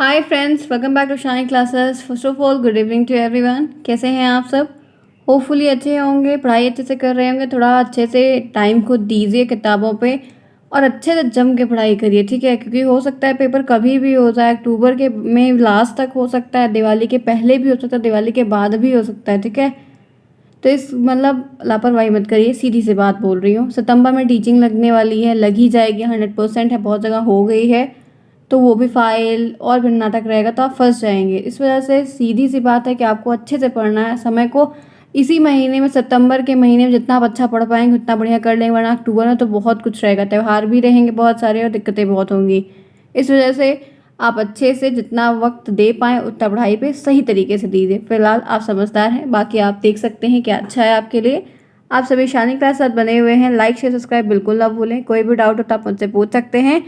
Hi friends, welcome back to Shine Classes. First of all good evening to everyone. कैसे हैं आप सब? Hopefully अच्छे होंगे, पढ़ाई अच्छे से कर रहे होंगे। थोड़ा अच्छे से टाइम को दीजिए किताबों पे और अच्छे से जम के पढ़ाई करिए, ठीक है? क्योंकि हो सकता है पेपर कभी भी हो जाए, अक्टूबर के में लास्ट तक हो सकता है, दिवाली के पहले भी हो सकता है, दिवाली के बाद भी हो सकता है, ठीक है? तो इस लापरवाही मत करिए, सीधी सी बात बोल रही हूँ। सितंबर में टीचिंग लगने वाली है, लग ही जाएगी, 100% है, बहुत जगह हो गई है। तो वो भी फाइल और फिर नाटक रहेगा तो आप फंस जाएंगे। इस वजह से सीधी सी बात है कि आपको अच्छे से पढ़ना है। समय को इसी महीने में, सितंबर के महीने में जितना आप अच्छा पढ़ पाएंगे उतना बढ़िया कर लेंगे, वरना अक्टूबर में तो बहुत कुछ रहेगा, त्यौहार भी रहेंगे बहुत सारे और दिक्कतें बहुत होंगी। इस वजह से आप अच्छे से जितना वक्त दे पाएँ उतना पढ़ाई पे सही तरीके से दीजिए। फिलहाल आप समझदार हैं, बाकी आप देख सकते हैं क्या अच्छा है आपके लिए। आप सभी शानी क्लास साथ बने हुए हैं, लाइक शेयर सब्सक्राइब बिल्कुल ना भूलें। कोई भी डाउट हो तो आप मुझसे पूछ सकते हैं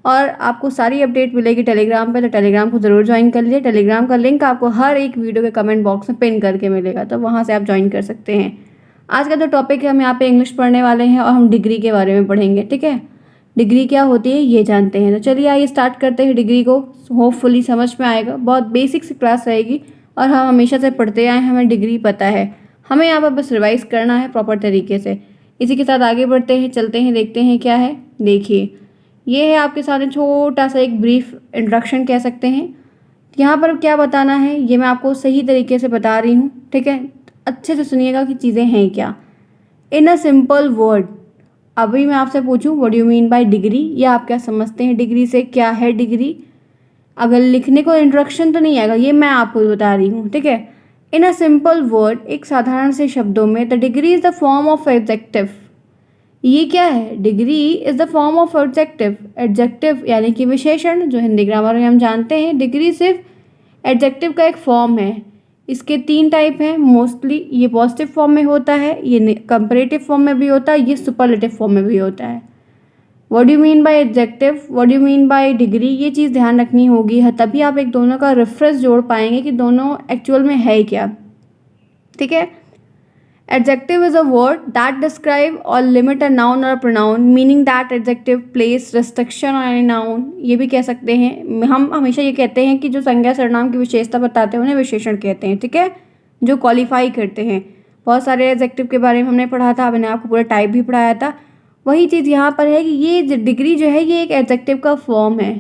और आपको सारी अपडेट मिलेगी टेलीग्राम पे, तो टेलीग्राम को ज़रूर ज्वाइन कर लीजिए। टेलीग्राम का लिंक आपको हर एक वीडियो के कमेंट बॉक्स में पिन करके मिलेगा, तो वहाँ से आप ज्वाइन कर सकते हैं। आज का जो टॉपिक है, हम यहाँ पे इंग्लिश पढ़ने वाले हैं और हम डिग्री के बारे में पढ़ेंगे, ठीक है? डिग्री क्या होती है ये जानते हैं, तो चलिए आइए स्टार्ट करते हैं डिग्री को। होपफुली समझ में आएगा, बहुत बेसिक सी क्लास रहेगी और हम हमेशा से पढ़ते आए, हमें डिग्री पता है। हमें यहाँ पर बस रिवाइज करना है प्रॉपर तरीके से। इसी के साथ आगे बढ़ते हैं, चलते हैं, देखते हैं क्या है। देखिए, ये है आपके सामने छोटा सा एक ब्रीफ इंट्रोडक्शन कह सकते हैं। यहाँ पर क्या बताना है ये मैं आपको सही तरीके से बता रही हूँ, ठीक है? अच्छे से सुनिएगा कि चीज़ें हैं क्या। इन अ सिंपल वर्ड, अभी मैं आपसे पूछूं what you mean by degree, या आप क्या समझते हैं डिग्री से, क्या है डिग्री? अगर लिखने को इंट्रोडक्शन तो नहीं आएगा, ये मैं आपको बता रही हूँ, ठीक है? इन अ सिंपल वर्ड, एक साधारण से शब्दों में, the degree is the form of adjective. ये क्या है? Degree is the form of adjective. Adjective यानी कि विशेषण, जो हिंदी ग्रामर में हम जानते हैं। डिग्री सिर्फ एडजेक्टिव का एक फॉर्म है। इसके 3 टाइप हैं मोस्टली। ये पॉजिटिव फॉर्म में होता है, ये कंपैरेटिव फॉर्म में भी होता है, ये सुपरलेटिव फॉर्म में भी होता है। What do you mean by adjective, what do you mean by degree, ये चीज़ ध्यान रखनी होगी है, तभी आप एक दोनों का रेफरेंस जोड़ पाएंगे कि दोनों एक्चुअल में है क्या, ठीक है? Adjective is a word that describe or limit a noun or pronoun, meaning that adjective place restriction on any noun। ये भी कह सकते हैं, हम हमेशा ये कहते हैं कि जो संज्ञा सर्वनाम की विशेषता बताते हैं उन्हें विशेषण कहते हैं, ठीक है? जो क्वालिफाई करते हैं। बहुत सारे एडजेक्टिव के बारे में हमने पढ़ा था, मैंने आपको पूरा टाइप भी पढ़ाया था। वही चीज़ यहाँ पर है कि ये डिग्री जो है ये एक एडजेक्टिव का फॉर्म है।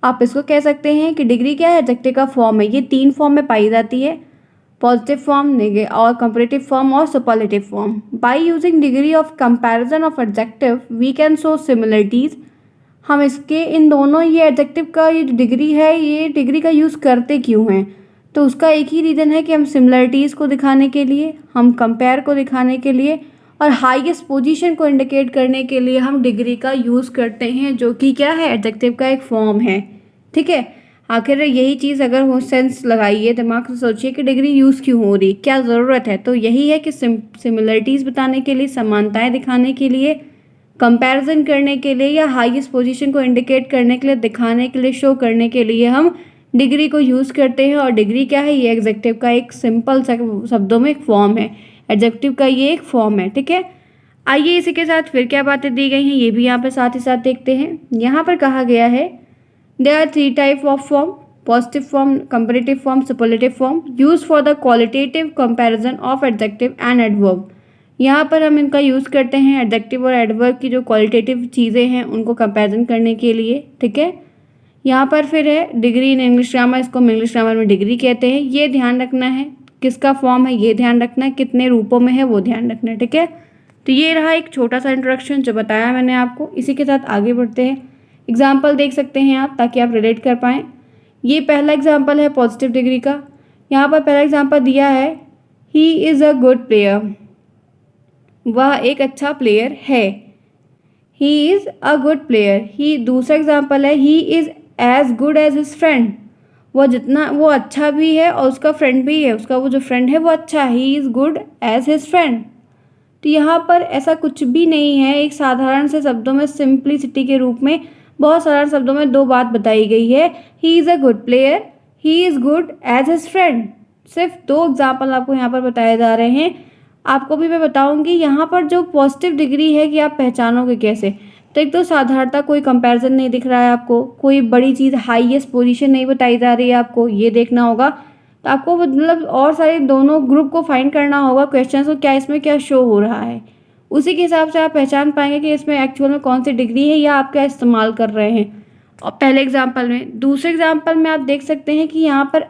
आप इसको कह सकते हैं कि डिग्री क्या है? एडजेक्टिव का फॉर्म है। ये 3 फॉर्म में पाई जाती है, पॉजिटिव फॉर्म, नेगेटिव और कंपैरेटिव फॉर्म और superlative form. By using degree of comparison of adjective we can show similarities. हम इसके इन दोनों, ये एडजेक्टिव का ये डिग्री है, ये डिग्री का यूज़ करते क्यों हैं? तो उसका एक ही रीज़न है कि हम सिमिलरिटीज़ को दिखाने के लिए, हम कंपेयर को दिखाने के लिए और हाईएस्ट पोजीशन को इंडिकेट करने के लिए हम डिग्री का यूज़ करते हैं, जो कि क्या है? एडजेक्टिव का एक फॉर्म है, ठीक है? आखिर यही चीज़ अगर हो, सेंस लगाइए, दिमाग से सोचिए कि डिग्री यूज़ क्यों हो रही, क्या ज़रूरत है? तो यही है कि सिमिलरिटीज़ बताने के लिए, समानताएं दिखाने के लिए, कंपैरिजन करने के लिए, या हाईएस्ट पोजीशन को इंडिकेट करने के लिए, दिखाने के लिए, शो करने के लिए हम डिग्री को यूज़ करते हैं। और डिग्री क्या है? ये एडजेक्टिव का एक सिंपल शब्दों में एक फॉर्म है। एडजेक्टिव का ये एक फॉर्म है, ठीक है? आइए इसी के साथ फिर क्या बातें दी गई हैं ये भी यहाँ पर साथ ही साथ देखते हैं। यहाँ पर कहा गया है there are 3 type of form: positive form, comparative form, superlative form, used for the qualitative comparison of adjective and adverb। यहाँ पर हम इनका यूज़ करते हैं एडजेक्टिव और एडवर्ब की जो क्वालिटेटिव चीज़ें हैं उनको कंपैरिजन करने के लिए, ठीक है? यहाँ पर फिर है डिग्री इन इंग्लिश ग्रामर, इसको हम इंग्लिश ग्रामर में डिग्री कहते हैं। ये ध्यान रखना है किसका फॉर्म है, ये ध्यान रखना है, कितने रूपों में है वो ध्यान रखना है, ठीक है? तो ये रहा एक छोटा सा इंट्रोडक्शन जो बताया मैंने आपको। इसी के साथ आगे बढ़ते हैं। एग्जाम्पल देख सकते हैं आप, ताकि आप रिलेट कर पाएँ। ये पहला एग्जाम्पल है पॉजिटिव डिग्री का। यहाँ पर पहला एग्जाम्पल दिया है, he is a good player, वह एक अच्छा प्लेयर है। He is a good player. ही दूसरा एग्जाम्पल है, he is as good as his friend, वो अच्छा भी है और उसका फ्रेंड भी है, उसका वो जो फ्रेंड है वो अच्छा है। He is good as his friend. तो यहाँ पर ऐसा कुछ भी नहीं है, एक साधारण से शब्दों में, सिंप्लिसिटी के रूप में, बहुत साधारण शब्दों में 2 बात बताई गई है। He is a good player, he is good as his friend. सिर्फ 2 एग्जाम्पल आपको यहाँ पर बताए जा रहे हैं। आपको भी मैं बताऊँगी यहाँ पर जो पॉजिटिव डिग्री है कि आप पहचानोगे कैसे। तो एक तो साधारणता, कोई कंपैरिजन नहीं दिख रहा है आपको, कोई बड़ी चीज़ हाईएस्ट पोजीशन नहीं बताई जा रही है आपको, ये देखना होगा। तो आपको मतलब और सारे दोनों ग्रुप को फाइंड करना होगा क्वेश्चन को, क्या इसमें क्या शो हो रहा है। उसी के हिसाब से आप पहचान पाएंगे कि इसमें एक्चुअल में कौन सी डिग्री है या आप क्या इस्तेमाल कर रहे हैं। और पहले एग्जाम्पल में, दूसरे एग्जाम्पल में आप देख सकते हैं कि यहाँ पर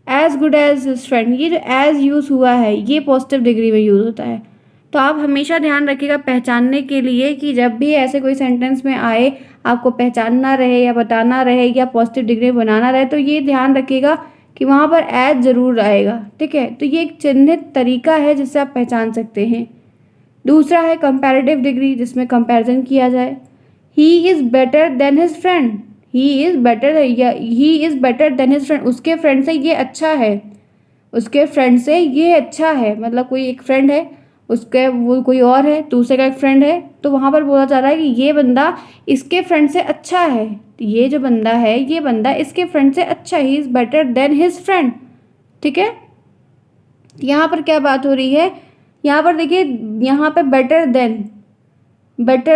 as good as his friend, ये जो एज यूज़ हुआ है ये पॉजिटिव डिग्री में यूज़ होता है। तो आप हमेशा ध्यान रखिएगा पहचानने के लिए कि जब भी ऐसे कोई सेंटेंस में आए, आपको पहचानना रहे या बताना रहे या पॉजिटिव डिग्री बनाना रहे, तो ये ध्यान रखिएगा कि वहाँ पर एज ज़रूर आएगा। ठीक है, तो ये एक चिन्हित तरीका है जिससे आप पहचान सकते हैं। दूसरा है कंपैरेटिव डिग्री, जिसमें कंपैरिजन किया जाए। He is better than his friend, he is better या he is better than his friend, उसके फ्रेंड से ये अच्छा है, उसके फ्रेंड से ये अच्छा है। मतलब कोई एक फ्रेंड है, उसके वो कोई और है, दूसरे का एक फ्रेंड है, तो वहाँ पर बोला जा रहा है कि ये बंदा इसके फ्रेंड से अच्छा है। तो ये जो बंदा है, ये बंदा इसके फ्रेंड से अच्छा, ही is better than his friend. ठीक है, यहाँ पर क्या बात हो रही है, यहाँ पर देखिए, यहाँ पे बेटर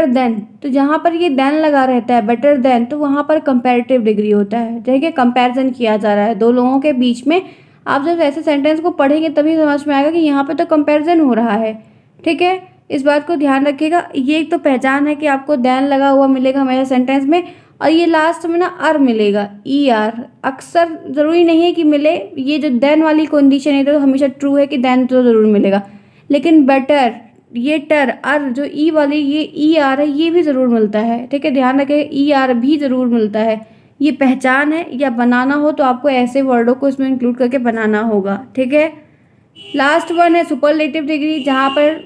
देन, तो जहाँ पर ये देन लगा रहता है बेटर देन, तो वहाँ पर कंपैरेटिव डिग्री होता है। देखिए कंपैरिजन किया जा रहा है दो लोगों के बीच में। आप जब ऐसे सेंटेंस को पढ़ेंगे तभी समझ में आएगा कि यहाँ पे तो कंपैरिजन हो रहा है। ठीक है, इस बात को ध्यान रखिएगा। ये एक तो पहचान है कि आपको देन लगा हुआ मिलेगा हमेशा सेंटेंस में, और ये लास्ट में ना अर मिलेगा, ई आर। अक्सर ज़रूरी नहीं है कि मिले, ये जो देन वाली कंडीशन है तो हमेशा ट्रू है कि देन तो ज़रूर मिलेगा, लेकिन बेटर, ये टर अर जो ई वाली ये ई आर है, ये भी ज़रूर मिलता है। ठीक है, ध्यान रखें, ई आर भी ज़रूर मिलता है। ये पहचान है, या बनाना हो तो आपको ऐसे वर्डों को इसमें इंक्लूड करके बनाना होगा। ठीक है, लास्ट वन है सुपरलेटिव डिग्री, जहाँ पर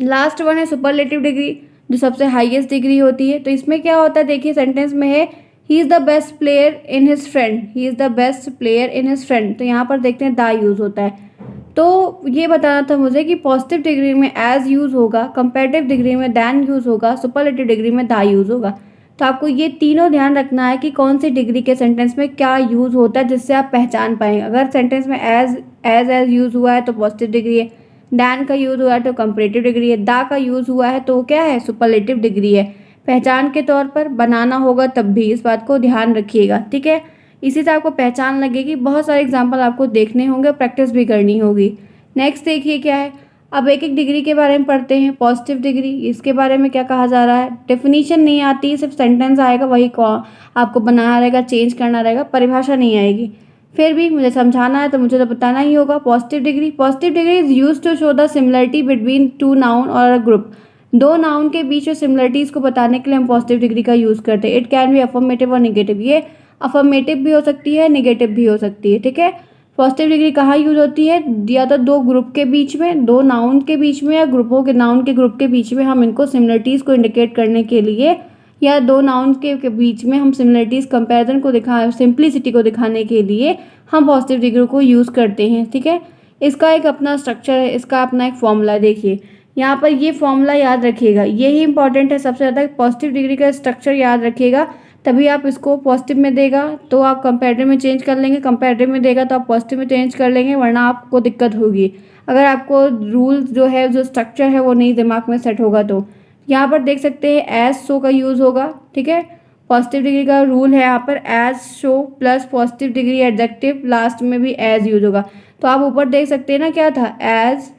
लास्ट वन है सुपरलेटिव डिग्री, जो सबसे हाईएस्ट डिग्री होती है। तो इसमें क्या होता है, देखिए सेंटेंस में है he is the best player in his friend, he is the best player in his friend, तो यहाँ पर देखते हैं द यूज़ होता है। तो ये बताना था मुझे कि पॉजिटिव डिग्री में एज यूज़ होगा, कंपैरेटिव डिग्री में दैन यूज़ होगा, सुपरलेटिव डिग्री में द यूज़ होगा। तो आपको ये तीनों ध्यान रखना है कि कौन सी डिग्री के सेंटेंस में क्या यूज़ होता है, जिससे आप पहचान पाएंगे। अगर सेंटेंस में एज यूज़ हुआ है तो पॉजिटिव डिग्री है, दैन का यूज़ हुआ है तो कंपैरेटिव डिग्री है, दा का यूज़ हुआ है तो क्या है, सुपरलेटिव डिग्री है। पहचान के तौर पर बनाना होगा तब भी, इस बात को ध्यान रखिएगा। ठीक है, इसी से आपको पहचान लगेगी। बहुत सारे एग्जाम्पल आपको देखने होंगे, प्रैक्टिस भी करनी होगी। नेक्स्ट देखिए क्या है, अब एक एक डिग्री के बारे में पढ़ते हैं। पॉजिटिव डिग्री, इसके बारे में क्या कहा जा रहा है, डेफिनीशन नहीं आती, सिर्फ सेंटेंस आएगा, वही आपको बनाना रहेगा, चेंज करना रहेगा, परिभाषा नहीं आएगी। फिर भी मुझे समझाना है तो मुझे तो बताना ही होगा। Positive degree is use to show the similarity between two noun और अ ग्रुप, दो नाउन के बीच में सिमिलरिटीज़ को बताने के लिए हम पॉजिटिव डिग्री का यूज़ करते हैं। इट कैन बी अफर्मेटिव और निगेटिव, ये अफर्मेटिव भी हो सकती है, निगेटिव भी हो सकती है। ठीक है, पॉजिटिव डिग्री कहाँ यूज होती है, या तो दो ग्रुप के बीच में, दो नाउन के बीच में, या ग्रुपों के नाउन के ग्रुप के बीच में हम इनको सिमिलरिटीज़ को इंडिकेट करने के लिए, या दो नाउन के बीच में हम सिमिलरिटीज़ कंपैरिजन को सिंप्लिसिटी को दिखाने के लिए हम पॉजिटिव डिग्री को यूज़ करते हैं। ठीक है, इसका एक अपना स्ट्रक्चर है, इसका अपना एक फॉर्मूला। देखिए यहाँ पर ये फॉर्मूला याद रखिएगा, यही इंपॉर्टेंट है सबसे ज़्यादा। पॉजिटिव डिग्री का स्ट्रक्चर याद रखिएगा, तभी आप इसको पॉजिटिव में देगा तो आप कंपैरेटिव में चेंज कर लेंगे, कंपैरेटिव में देगा तो आप पॉजिटिव में चेंज कर लेंगे, वरना आपको दिक्कत होगी अगर आपको रूल जो है, जो स्ट्रक्चर है वो नहीं दिमाग में सेट होगा। तो यहाँ पर देख सकते हैं एज शो का यूज़ होगा। ठीक है, पॉजिटिव डिग्री का रूल है यहाँ पर as show plus positive degree adjective, last में भी एज यूज होगा। तो आप ऊपर देख सकते हैं ना, क्या था, एज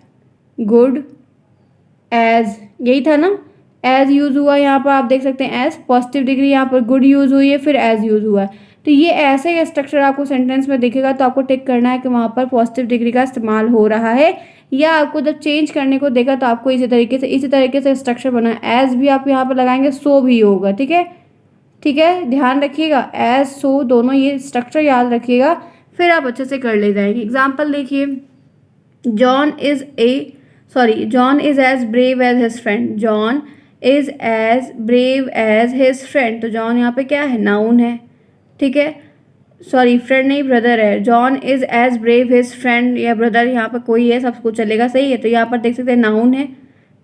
गुड एज, यही था ना, एज यूज़ हुआ यहाँ पर, आप देख सकते हैं एज, पॉजिटिव डिग्री यहाँ पर गुड यूज़ हुई है, फिर एज यूज़ हुआ है। तो ये ऐसे स्ट्रक्चर आपको सेंटेंस में दिखेगा तो आपको टिक करना है कि वहाँ पर पॉजिटिव डिग्री का इस्तेमाल हो रहा है, या आपको जब चेंज करने को देखा तो आपको इसी तरीके से स्ट्रक्चर बना, एज भी आप यहाँ पर लगाएंगे, सो भी होगा। ठीक है, ठीक है, ध्यान रखिएगा, एज सो दोनों ये स्ट्रक्चर याद रखिएगा, फिर आप अच्छे से कर ले जाएंगे। एग्जाम्पल देखिए, John is as brave as his friend, John is as brave as his friend. तो जॉन यहाँ पे क्या है, नाउन है। ठीक है, सॉरी फ्रेंड नहीं, ब्रदर है। John is as brave his friend, या ब्रदर यहाँ पर कोई है, सब कुछ चलेगा, सही है। तो यहाँ पर देख सकते हैं नाउन है,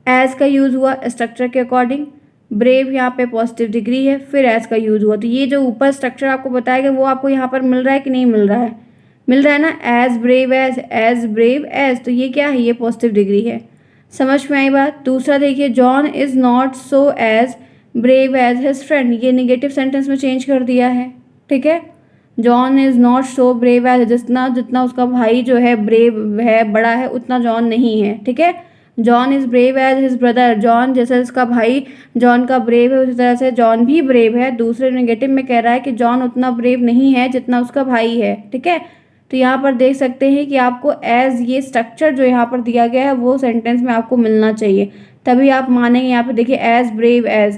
एज का यूज़ हुआ स्ट्रक्चर के अकॉर्डिंग, ब्रेव यहाँ पे पॉजिटिव डिग्री है, फिर एज का यूज़ हुआ। तो ये जो ऊपर स्ट्रक्चर आपको बताया गया वो आपको यहाँ पर मिल रहा है कि नहीं मिल रहा है, मिल रहा है ना, एज ब्रेव एज, तो ये क्या है, ये पॉजिटिव डिग्री है। समझ में आई बात। दूसरा देखिए, John is not so as brave as his friend, ये निगेटिव सेंटेंस में चेंज कर दिया है। ठीक है, John is not so brave as, जितना जितना उसका भाई जो है ब्रेव है, बड़ा है, उतना जॉन नहीं है। ठीक है, John is brave as his brother, John जैसे उसका भाई जॉन का ब्रेव है उसी तरह से जॉन भी ब्रेव है। दूसरे नेगेटिव में कह रहा है कि जॉन उतना ब्रेव नहीं है जितना उसका भाई है। ठीक है, तो यहाँ पर देख सकते हैं कि आपको एज ये स्ट्रक्चर जो यहाँ पर दिया गया है वो सेंटेंस में आपको मिलना चाहिए, तभी आप मानेंगे। यहाँ पे देखिए एज ब्रेव एज,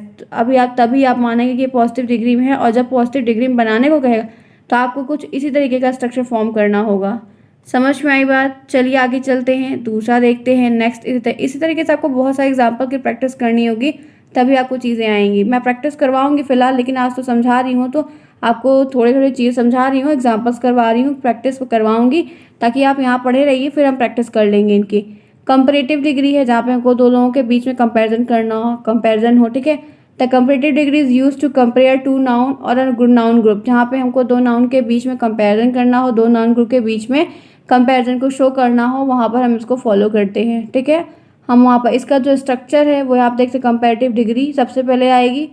तभी आप मानेंगे कि पॉजिटिव डिग्री में है। और जब पॉजिटिव डिग्री में बनाने को कहेगा तो आपको कुछ इसी तरीके का स्ट्रक्चर फॉर्म करना होगा। समझ में आई बात। चलिए आगे चलते हैं, दूसरा देखते हैं नेक्स्ट। इसी तरीके से आपको बहुत सारे एग्जाम्पल की प्रैक्टिस करनी होगी, तभी आपको चीज़ें आएंगी। मैं प्रैक्टिस करवाऊंगी फिलहाल, लेकिन आज तो समझा रही हूँ, तो आपको थोड़ी थोड़ी चीज़ समझा रही हूँ, एग्जाम्पल्स करवा रही हूँ, प्रैक्टिस करवाऊंगी ताकि आप यहाँ पढ़े रहिए, फिर हम प्रैक्टिस कर लेंगे इनकी। कंपैरेटिव डिग्री है जहाँ पे हमको दो लोगों के बीच में कंपैरिजन करना हो, कंपैरिजन हो। ठीक है, the comparative degree is use to compare two noun और अ नाउन ग्रुप, जहाँ पे हमको दो नाउन के बीच में कंपैरिजन करना हो, दो नाउन ग्रुप के बीच में कंपैरिजन को शो करना हो, वहाँ पर हम इसको फॉलो करते हैं। ठीक है, हम वहाँ पर इसका जो स्ट्रक्चर है वो आप देख सकते, कंपैरेटिव डिग्री सबसे पहले आएगी,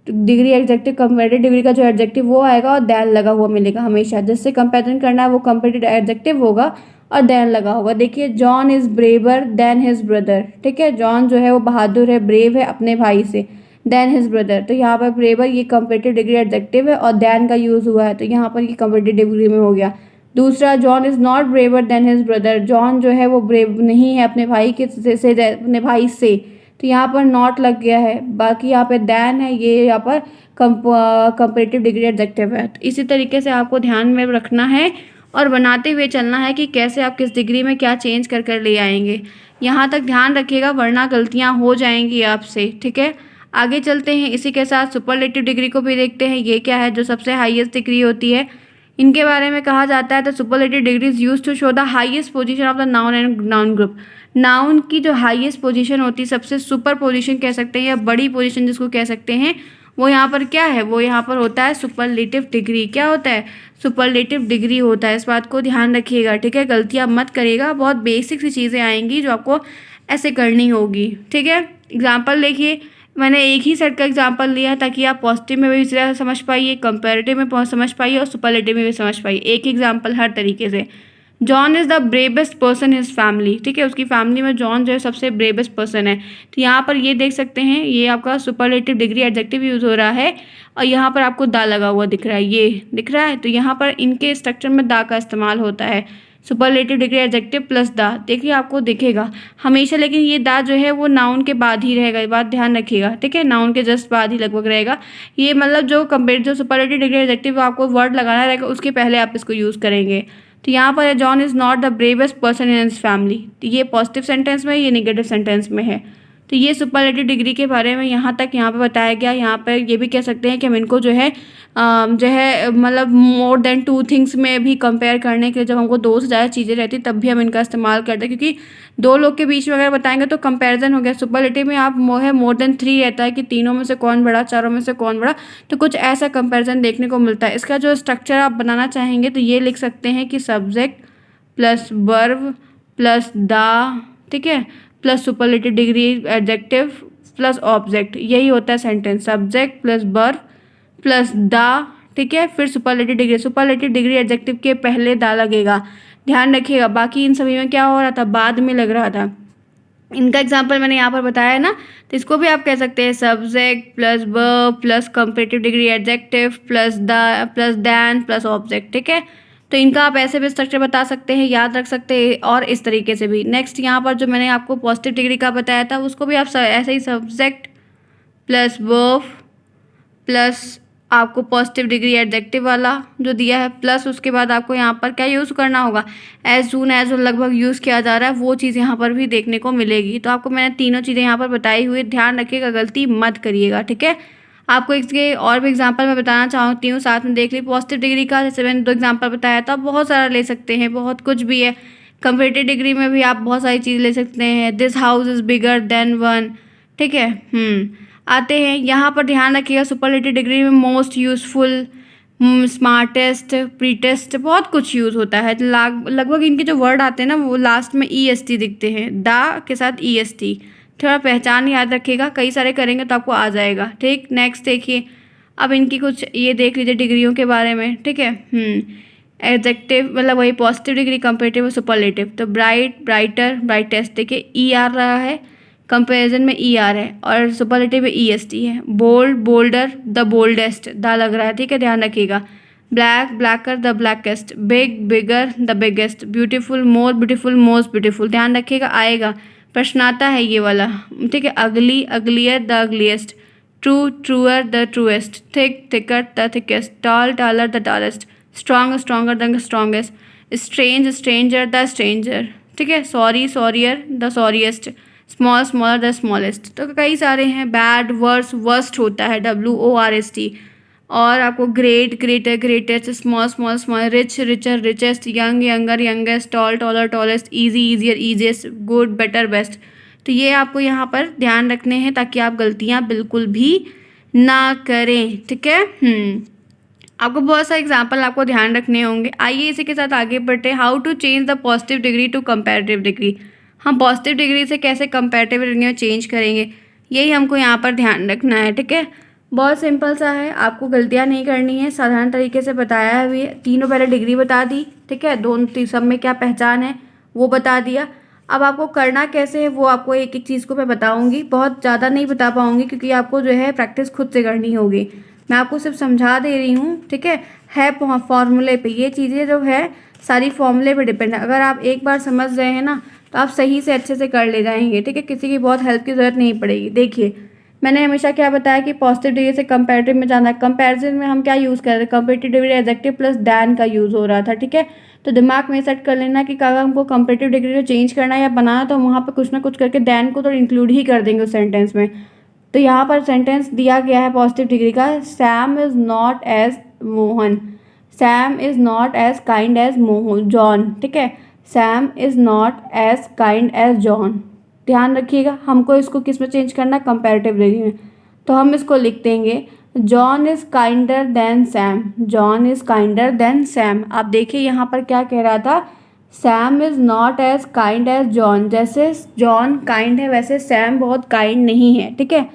डिग्री एडजेक्टिव, कंपैरेटिव डिग्री का जो एडजेक्टिव वो आएगा और दैन लगा हुआ मिलेगा हमेशा। जिससे कंपैरिजन करना है वो कंपैरेटिव एडजेक्टिव होगा और दैन लगा होगा। देखिए, John is braver than his brother. ठीक है, जॉन जो है वो बहादुर है, ब्रेव है अपने भाई से, देन हिज ब्रदर। तो यहाँ पर ब्रेवर ये कंपैरेटिव डिग्री एडजेक्टिव है और देन का यूज़ हुआ है, तो यहाँ पर ये कंपैरेटिव डिग्री में हो गया। दूसरा, John is not braver than his brother, John जो है वो ब्रेव नहीं है अपने भाई के से अपने भाई से, तो यहाँ पर नॉट लग गया है। बाकी यहाँ पे दैन है, ये यहाँ पर कंपैरेटिव डिग्री एडजेक्टिव है। तो इसी तरीके से आपको ध्यान में रखना है और बनाते हुए चलना है कि कैसे आप किस डिग्री में क्या चेंज कर कर ले आएंगे। यहाँ तक ध्यान रखिएगा, वरना गलतियाँ हो जाएंगी आपसे। ठीक है, आगे चलते हैं। इसी के साथ सुपरलेटिव डिग्री को भी देखते हैं, ये क्या है, जो सबसे हाईएस्ट डिग्री होती है। इनके बारे में कहा जाता है the superlative degree is use to show the highest position of the noun and noun group. Noun की जो हाईएस्ट पोजीशन होती है, सबसे सुपर पोजीशन कह सकते हैं या बड़ी पोजीशन जिसको कह सकते हैं, वो यहाँ पर क्या है, वो यहाँ पर होता है सुपरलेटिव डिग्री। क्या होता है, सुपरलेटिव डिग्री होता है। इस बात को ध्यान रखिएगा। ठीक है, गलतियाँ मत करिएगा, बहुत बेसिक सी चीज़ें आएंगी जो आपको ऐसे करनी होगी। ठीक है, एग्जाम्पल देखिए, मैंने एक ही सेट का एग्जांपल लिया है ताकि आप पॉजिटिव में भी ज़्यादा समझ पाइए, कंपैरेटिव में समझ पाइए और सुपरलेटिव में भी समझ पाइए। एक एग्जांपल हर तरीके से। John is the bravest person his family. ठीक है, उसकी फैमिली में जॉन जो है सबसे ब्रेवेस्ट पर्सन है। तो यहाँ पर ये देख सकते हैं, ये आपका सुपरलेटिव डिग्री एडजेक्टिव यूज़ हो रहा है और यहाँ पर आपको दा लगा हुआ दिख रहा है, ये दिख रहा है। तो यहाँ पर इनके स्ट्रक्चर में दा का इस्तेमाल होता है, सुपरलेटिव डिग्री एडजेक्टिव प्लस दा। देखिए आपको दिखेगा हमेशा, लेकिन ये दा जो है वो नाउन के बाद ही रहेगा, ये बात ध्यान रखिएगा। ठीक है, नाउन के जस्ट बाद ही लगभग रहेगा ये, मतलब जो सुपरलेटिव डिग्री एडजेक्टिव आपको वर्ड लगाना रहेगा उसके पहले आप इसको यूज़ करेंगे। तो यहाँ पर John is not the bravest person in his family, तो ये पॉजिटिव सेंटेंस में, ये नेगेटिव सेंटेंस में है। तो ये सुपरलेटिव डिग्री के बारे में यहाँ पे बताया गया। यहाँ पर ये भी कह सकते हैं कि हम इनको जो है मतलब मोर देन टू थिंग्स में भी कंपेयर करने के लिए, जब हमको दो से ज़्यादा चीज़ें रहती तब भी हम इनका इस्तेमाल करते हैं, क्योंकि दो लोग के बीच में अगर बताएंगे तो कंपैरिजन हो गया। सुपरलेटिव में आप मोर देन थ्री रहता है कि तीनों में से कौन बड़ा, चारों में से कौन बड़ा, तो कुछ ऐसा कंपैरिजन देखने को मिलता है। इसका जो स्ट्रक्चर आप बनाना चाहेंगे तो ये लिख सकते हैं कि subject plus verb plus the, ठीक है, plus superlative degree adjective plus object, यही होता है sentence. Subject plus verb plus the, ठीक है, फिर सुपरलेटिव डिग्री एडजेक्टिव के पहले द लगेगा, ध्यान रखिएगा। बाकी इन सभी में क्या हो रहा था, बाद में लग रहा था। इनका एग्जाम्पल मैंने यहाँ पर बताया है ना, तो इसको भी आप कह सकते हैं subject plus verb plus comparative degree adjective plus the plus than plus object. ठीक है, तो इनका आप ऐसे भी स्ट्रक्चर बता सकते हैं, याद रख सकते हैं, और इस तरीके से भी। नेक्स्ट यहाँ पर जो मैंने आपको पॉजिटिव डिग्री का बताया था उसको भी आप ऐसे ही सब्जेक्ट प्लस वर्ब प्लस आपको पॉजिटिव डिग्री एडजेक्टिव वाला जो दिया है, प्लस उसके बाद आपको यहाँ पर क्या यूज़ करना होगा, एज सून एज लगभग यूज़ किया जा रहा है, वो चीज़ यहाँ पर भी देखने को मिलेगी। तो आपको मैंने तीनों चीज़ें यहाँ पर बताई हुई, ध्यान रखिएगा, गलती मत करिएगा। ठीक है, आपको इसके और भी एग्जांपल मैं बताना चाहती हूँ, साथ में देख ली। पॉजिटिव डिग्री का जैसे मैंने दो एग्जांपल बताया था, बहुत सारा ले सकते हैं, बहुत कुछ भी है। कंपैरेटिव डिग्री में भी आप बहुत सारी चीज़ ले सकते हैं, this house is bigger than one. ठीक है, आते हैं यहाँ पर, ध्यान रखिएगा सुपरलेटिव डिग्री में मोस्ट यूज़फुल, स्मार्टेस्ट, प्रीटेस्ट, बहुत कुछ यूज़ होता है। लगभग इनके जो वर्ड आते हैं ना वो लास्ट में EST दिखते हैं, द के साथ EST। थोड़ा पहचान याद रखिएगा, कई सारे करेंगे तो आपको आ जाएगा। ठीक, नेक्स्ट देखिए, अब इनकी कुछ ये देख लीजिए डिग्रियों के बारे में। ठीक है, एडजेक्टिव मतलब वही पॉजिटिव डिग्री, कंपेरेटिव और सुपरलेटिव। तो ब्राइट, ब्राइटर, ब्राइटेस्ट, देखिए ER रहा है, कंपेरिजन में ER है, और सुपरलेटिव में EST है। Bold, bolder, the boldest, the लग रहा है, ठीक है, ध्यान रखिएगा। Black, blacker, the blackest. Big, bigger, the biggest. Beautiful, more beautiful, most beautiful, ध्यान रखिएगा, आएगा, प्रश्नाता है ये वाला। ठीक है, ugly, uglier, the ugliest. True, truer, the truest. Thick, thicker, the thickest. Tall, taller, the tallest. Strong, stronger, the strongest. Strange, stranger, the stranger. ठीक है, sorry, sorrier, the sorriest. Small, smaller, the smallest. तो कई सारे हैं। Bad, verse, worst होता है, WORST। और आपको great, greater, greatest. Small, small, small. Rich, richer, richest. Young, younger, youngest. Tall, taller, tallest. Easy, easier, easiest. Good, better, best. तो ये आपको यहाँ पर ध्यान रखने हैं ताकि आप गलतियाँ बिल्कुल भी ना करें। ठीक है, आपको बहुत सारे एग्जाम्पल आपको ध्यान रखने होंगे। आइए इसी के साथ आगे बढ़ते हैं। How to change the positive degree to comparative degree. हम पॉजिटिव डिग्री से कैसे कंपैरेटिव डिग्री में चेंज करेंगे, यही हमको यहाँ पर ध्यान रखना है। ठीक है, बहुत सिंपल सा है, आपको गलतियाँ नहीं करनी है, साधारण तरीके से बताया है भी। तीनों पहले डिग्री बता दी, ठीक है, दोनों सब में क्या पहचान है वो बता दिया। अब आपको करना कैसे है वो आपको एक एक चीज़ को मैं बताऊँगी, बहुत ज़्यादा नहीं बता पाऊँगी क्योंकि आपको जो है प्रैक्टिस खुद से करनी होगी। मैं आपको सिर्फ समझा दे रही हूँ। ठीक है फॉर्मूले पे, ये चीज़ें जो है सारी फॉर्मूले पे डिपेंड है। अगर आप एक बार समझ रहे हैं ना तो आप सही से अच्छे से कर ले जाएंगे। ठीक है, किसी की बहुत हेल्प की ज़रूरत नहीं पड़ेगी। देखिए, मैंने हमेशा क्या बताया कि पॉजिटिव डिग्री से कंपैरेटिव में जाना है। कंपैरिजन में हम क्या यूज़ कर रहे थे, comparative degree adjective plus than का यूज़ हो रहा था। ठीक है, तो दिमाग में सेट कर लेना कि अगर हमको कंपैरेटिव डिग्री को चेंज करना है या बनाना तो वहाँ पर कुछ ना कुछ करके दैन को तो इंक्लूड ही कर देंगे उस सेंटेंस में। तो यहाँ पर सेंटेंस दिया गया है पॉजिटिव डिग्री का, Sam is not as Mohan, Sam is not as kind as Mohan John. ठीक है, Sam is not as kind as John. ध्यान रखिएगा, हमको इसको किस में चेंज करना है, कंपैरेटिव डिग्री में। तो हम इसको लिख देंगे John is kinder than Sam, John is kinder than Sam. आप देखिए यहाँ पर क्या कह रहा था, Sam is not as kind as John. जैसे जॉन काइंड है वैसे सैम बहुत काइंड नहीं है। ठीक है,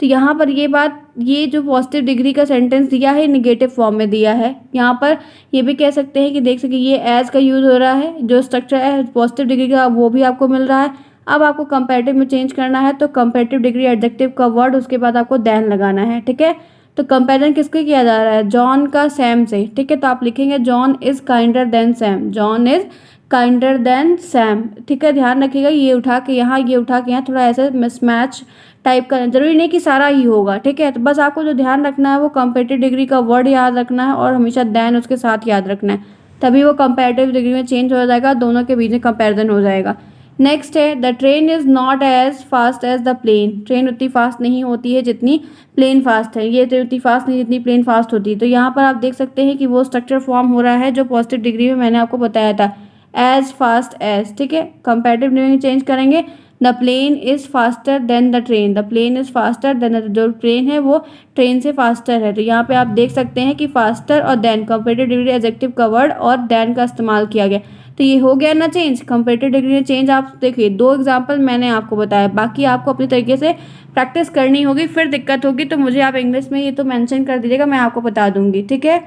तो यहाँ पर ये बात, ये जो पॉजिटिव डिग्री का सेंटेंस दिया है निगेटिव फॉर्म में दिया है। यहाँ पर ये भी कह सकते हैं कि देख सके ये एज का यूज़ हो रहा है, जो स्ट्रक्चर है पॉजिटिव डिग्री का वो भी आपको मिल रहा है। अब आपको कंपैरेटिव में चेंज करना है तो कंपैरेटिव डिग्री एडजेक्टिव का वर्ड, उसके बाद आपको देन लगाना है। ठीक है, तो कंपेरिजन किसके किया जा रहा है, जॉन का सैम से। ठीक है, तो आप लिखेंगे John is kinder than Sam, John is kinder than Sam. ठीक है, ध्यान रखिएगा, ये उठा के यहाँ, ये उठा के यहाँ, थोड़ा ऐसे मिसमैच टाइप का, जरूरी नहीं कि सारा ही होगा। ठीक है, तो बस आपको जो ध्यान रखना है वो कंपैरेटिव डिग्री का वर्ड याद रखना है और हमेशा देन उसके साथ याद रखना है, तभी वो कंपैरेटिव डिग्री में चेंज हो जाएगा, दोनों के बीच में कंपैरिजन हो जाएगा। नेक्स्ट है, the train is not as fast as the plane, train उतनी फास्ट नहीं होती है जितनी प्लेन फास्ट है, ये ट्रेन उतनी फास्ट नहीं जितनी प्लेन फास्ट होती है। तो यहाँ पर आप देख सकते हैं कि वो स्ट्रक्चर फॉर्म हो रहा है जो पॉजिटिव डिग्री में मैंने आपको बताया था, एज फास्ट एज। ठीक है, कंपैरेटिव डिग्री में चेंज करेंगे, the plane is faster than the train, the plane is faster than, जो ट्रेन है वो ट्रेन से फास्टर है। तो यहाँ पे आप देख सकते हैं कि फास्टर और देन कंपैरेटिव डिग्री एडजेक्टिव का वर्ड और देन का इस्तेमाल किया गया। तो ये हो गया ना चेंज, कंपैरेटिव डिग्री में चेंज। आप देखिए 2 एग्जाम्पल मैंने आपको बताया, बाकी आपको अपने तरीके से प्रैक्टिस करनी होगी, फिर दिक्कत होगी तो मुझे आप इंग्लिश में ये तो मेंशन कर दीजिएगा, मैं आपको बता दूंगी। ठीक है,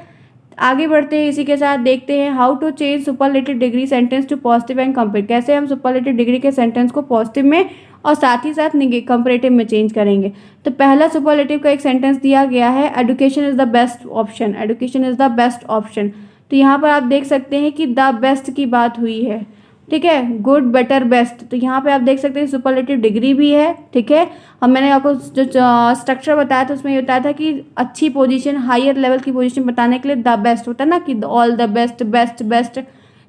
आगे बढ़ते हैं, इसी के साथ देखते हैं how to change superlative degree sentence to positive and comparative. कैसे हम सुपरलेटिव डिग्री के सेंटेंस को पॉजिटिव में और साथ ही साथ कंपेरेटिव में चेंज करेंगे। तो पहला सुपरलेटिव का एक सेंटेंस दिया गया है, education is the best option, education is the best option. तो यहाँ पर आप देख सकते हैं कि द बेस्ट की बात हुई है। ठीक है, गुड, बेटर, बेस्ट। तो यहाँ पे आप देख सकते हैं सुपरलेटिव डिग्री भी है। ठीक है, अब मैंने आपको जो स्ट्रक्चर बताया था उसमें ये बताया था कि अच्छी पोजीशन, हायर लेवल की पोजीशन बताने के लिए द बेस्ट होता है ना, कि all the best, best, best.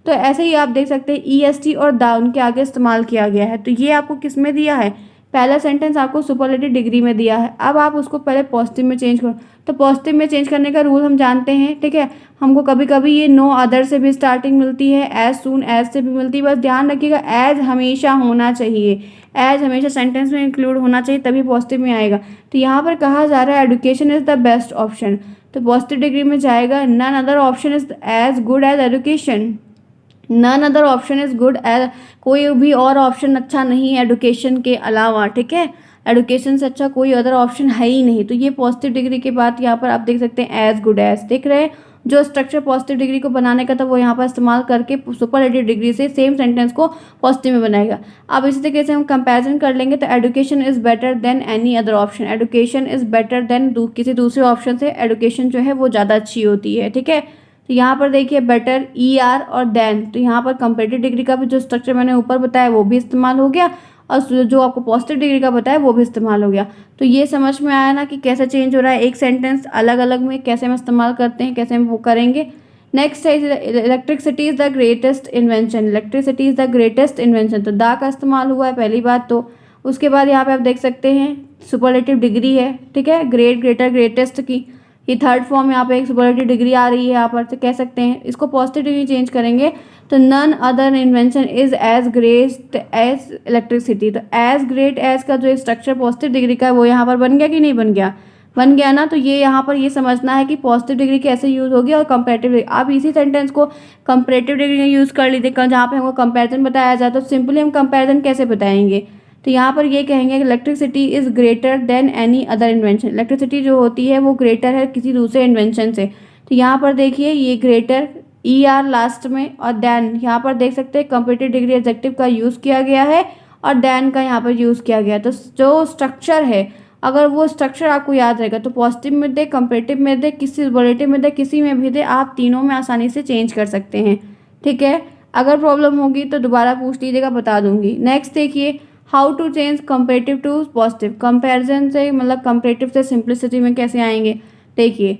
तो ऐसे ही आप देख सकते हैं EST और द उनके आगे इस्तेमाल किया गया है। तो ये आपको किस में दिया है, पहला सेंटेंस आपको सुपरलेटिव डिग्री में दिया है। अब आप उसको पहले पॉजिटिव में चेंज करो। तो पॉजिटिव में चेंज करने का रूल हम जानते हैं। ठीक है, हमको कभी कभी ये नो अदर से भी स्टार्टिंग मिलती है, एज सून एज से भी मिलती है। बस ध्यान रखिएगा एज हमेशा होना चाहिए, एज हमेशा सेंटेंस में इंक्लूड होना चाहिए, तभी पॉजिटिव में आएगा। तो यहाँ पर कहा जा रहा है education is the best option. तो पॉजिटिव डिग्री में जाएगा none other option is as good as education. None other option is good as, कोई भी और ऑप्शन अच्छा नहीं है एडुकेशन के अलावा, ठीक है। एडुकेशन से अच्छा कोई अदर ऑप्शन है ही नहीं। तो ये पॉजिटिव डिग्री के बाद यहाँ पर आप देख सकते हैं एज गुड एज, देख रहे हैं। जो स्ट्रक्चर पॉजिटिव डिग्री को बनाने का था वो यहाँ पर इस्तेमाल करके सुपरलेटिव डिग्री से सेम सेंटेंस को पॉजिटिव में बनाएगा। अब इसी तरीके से हम कंपैरिजन कर लेंगे तो education is better then any other option, education is better then किसी दूसरे ऑप्शन से एडुकेशन जो है वो ज़्यादा अच्छी होती है, ठीक है। तो यहाँ पर देखिए बेटर, ई आर और देन, तो यहाँ पर कंपेरेटिव डिग्री का भी जो स्ट्रक्चर मैंने ऊपर बताया वो भी इस्तेमाल हो गया और जो आपको पॉजिटिव डिग्री का बताया वो भी इस्तेमाल हो गया। तो ये समझ में आया ना कि कैसे चेंज हो रहा है, एक सेंटेंस अलग अलग में कैसे हम इस्तेमाल करते हैं, कैसे हम वो करेंगे। नेक्स्ट है electricity is the greatest invention, electricity is the greatest invention, तो दा का इस्तेमाल हुआ है पहली बात। तो उसके बाद यहाँ पे आप देख सकते हैं सुपरलेटिव डिग्री है, ठीक है, ग्रेट, ग्रेटर, ग्रेटेस्ट की, ये थर्ड फॉर्म यहाँ पे एक सुपरलेटिव डिग्री आ रही है यहाँ पर, तो कह सकते हैं इसको पॉजिटिव डिग्री चेंज करेंगे तो none other invention is as great as electricity. तो एज ग्रेट एज का जो स्ट्रक्चर पॉजिटिव डिग्री का है वो यहाँ पर बन गया कि नहीं बन गया, बन गया ना। तो ये यहाँ पर ये समझना है कि पॉजिटिव डिग्री कैसे यूज़ होगी और कंपैरेटिव डिग्री। आप इसी सेंटेंस को कंपैरेटिव डिग्री में यूज़ कर लीजिए, जहाँ पे हमको कंपैरिजन बताया जाए तो सिंपली हम कंपैरिजन कैसे बताएंगे। तो यहाँ पर ये कहेंगे कि electricity is greater than any other invention, electricity जो होती है वो ग्रेटर है किसी दूसरे इन्वेंशन से। तो यहाँ पर देखिए ये ग्रेटर, ई आर लास्ट में, और देन यहाँ पर देख सकते हैं कंपैरेटिव डिग्री एडजेक्टिव का यूज़ किया गया है और देन का यहाँ पर यूज़ किया गया। तो जो स्ट्रक्चर है अगर वो स्ट्रक्चर आपको याद रहेगा तो पॉजिटिव में दे, कंपैरेटिव में दे, किसी सुपरलेटिव में दे, किसी में भी दे, आप तीनों में आसानी से चेंज कर सकते हैं, ठीक है। अगर प्रॉब्लम होगी तो दोबारा पूछ लीजिएगा, बता दूंगी। नेक्स्ट देखिए how to change comparative to positive, comparison से मतलब कंपेरेटिव से सिंप्लिसिटी में कैसे आएंगे। देखिए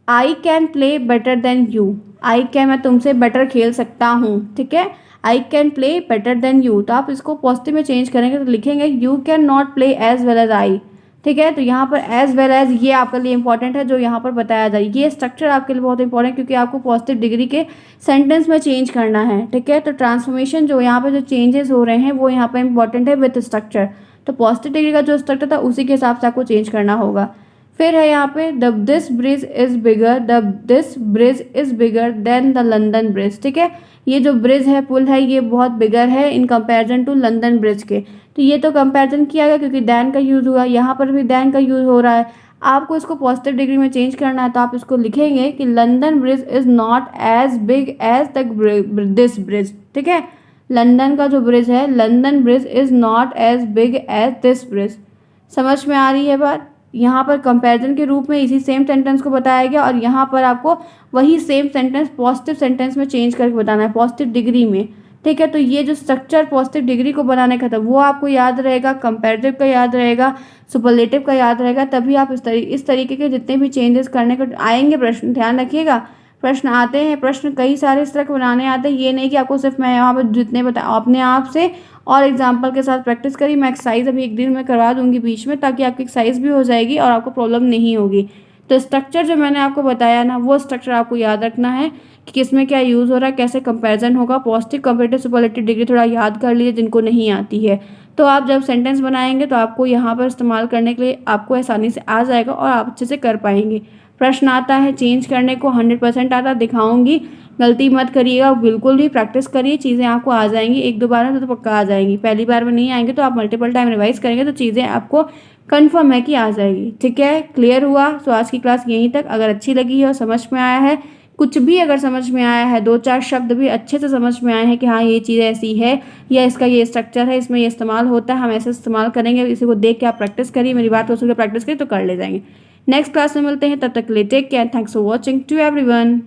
I can play better than you, I can, मैं तुमसे बेटर खेल सकता हूँ, ठीक है। I can play better than you, तो आप इसको पॉजिटिव में चेंज करेंगे तो लिखेंगे you can not play as well as I, ठीक है। तो यहाँ पर एज वेल एज ये आपके लिए इंपॉर्टेंट है जो यहाँ पर बताया जाए, ये स्ट्रक्चर आपके लिए बहुत इंपॉर्टेंट क्योंकि आपको पॉजिटिव डिग्री के सेंटेंस में चेंज करना है, ठीक है। तो ट्रांसफॉर्मेशन जो यहाँ पर जो चेंजेस हो रहे हैं वो यहाँ पर इंपॉर्टेंट है विथ स्ट्रक्चर। तो पॉजिटिव डिग्री का जो स्ट्रक्चर था उसी के हिसाब से आपको चेंज करना होगा। फिर है यहाँ पे the this bridge is bigger, the this bridge is bigger than the London bridge, ठीक है। ये जो ब्रिज है, पुल है, ये बहुत बिगर है in comparison to London Bridge के। तो ये तो कंपैरिजन किया गया क्योंकि दैन का यूज़ हुआ, यहाँ पर भी दैन का यूज़ हो रहा है। आपको इसको पॉजिटिव डिग्री में चेंज करना है तो आप इसको लिखेंगे कि London Bridge is not as big as the this bridge, ठीक है। लंदन का जो ब्रिज है, London Bridge is not as big as this bridge. समझ में आ रही है बात। यहाँ पर कंपैरिजन के रूप में इसी सेम सेंटेंस को बताया गया और यहाँ पर आपको वही सेम सेंटेंस पॉजिटिव सेंटेंस में चेंज करके बताना है पॉजिटिव डिग्री में, ठीक है। तो ये जो स्ट्रक्चर पॉजिटिव डिग्री को बनाने का था वो आपको याद रहेगा, कंपैरेटिव का याद रहेगा, सुपरलेटिव का याद रहेगा, तभी आप इस तरीके के जितने भी चेंजेस करने को आएंगे प्रश्न, ध्यान रखिएगा। प्रश्न आते हैं, प्रश्न कई सारे इस तरह के बनाने आते हैं, ये नहीं कि आपको सिर्फ मैं यहाँ पर जितने बता अपने आप से और एग्जाम्पल के साथ प्रैक्टिस करिए। मैं एक्सरसाइज अभी एक दिन में करवा दूंगी बीच में ताकि आपकी एक्सरसाइज भी हो जाएगी और आपको प्रॉब्लम नहीं होगी। तो स्ट्रक्चर जो मैंने आपको बताया ना वो स्ट्रक्चर आपको याद रखना है कि किसमें क्या यूज़ हो रहा है, कैसे कंपैरिजन होगा। पॉजिटिव, कंपैरेटिव, सुपरलेटिव डिग्री थोड़ा याद कर लीजिए जिनको नहीं आती है। तो आप जब सेंटेंस बनाएंगे तो आपको यहाँ पर इस्तेमाल करने के लिए आपको आसानी से आ जाएगा और आप अच्छे से कर पाएंगे। प्रश्न आता है चेंज करने को 100% आता, दिखाऊंगी, गलती मत करिएगा, बिल्कुल भी प्रैक्टिस करिए, चीज़ें आपको आ जाएंगी। एक दो बार में तो पक्का आ जाएंगी, पहली बार में नहीं आएंगे तो आप मल्टीपल टाइम रिवाइज करेंगे तो चीज़ें आपको कंफर्म है कि आ जाएगी, ठीक है। क्लियर हुआ। तो आज की क्लास यहीं तक। अगर अच्छी लगी है और समझ में आया है, कुछ भी अगर समझ में आया है, 2-4 शब्द भी अच्छे से समझ में आए हैं कि हाँ ये चीज़ ऐसी है या इसका ये स्ट्रक्चर है, इसमें ये इस्तेमाल होता है, हम ऐसे इस्तेमाल करेंगे, इसी को देख के आप प्रैक्टिस करिए, मेरी बात को सुनकर प्रैक्टिस करिए तो कर ले जाएंगे। नेक्स्ट क्लास में मिलते हैं, तब तक के लिए take care, thanks for watching to everyone.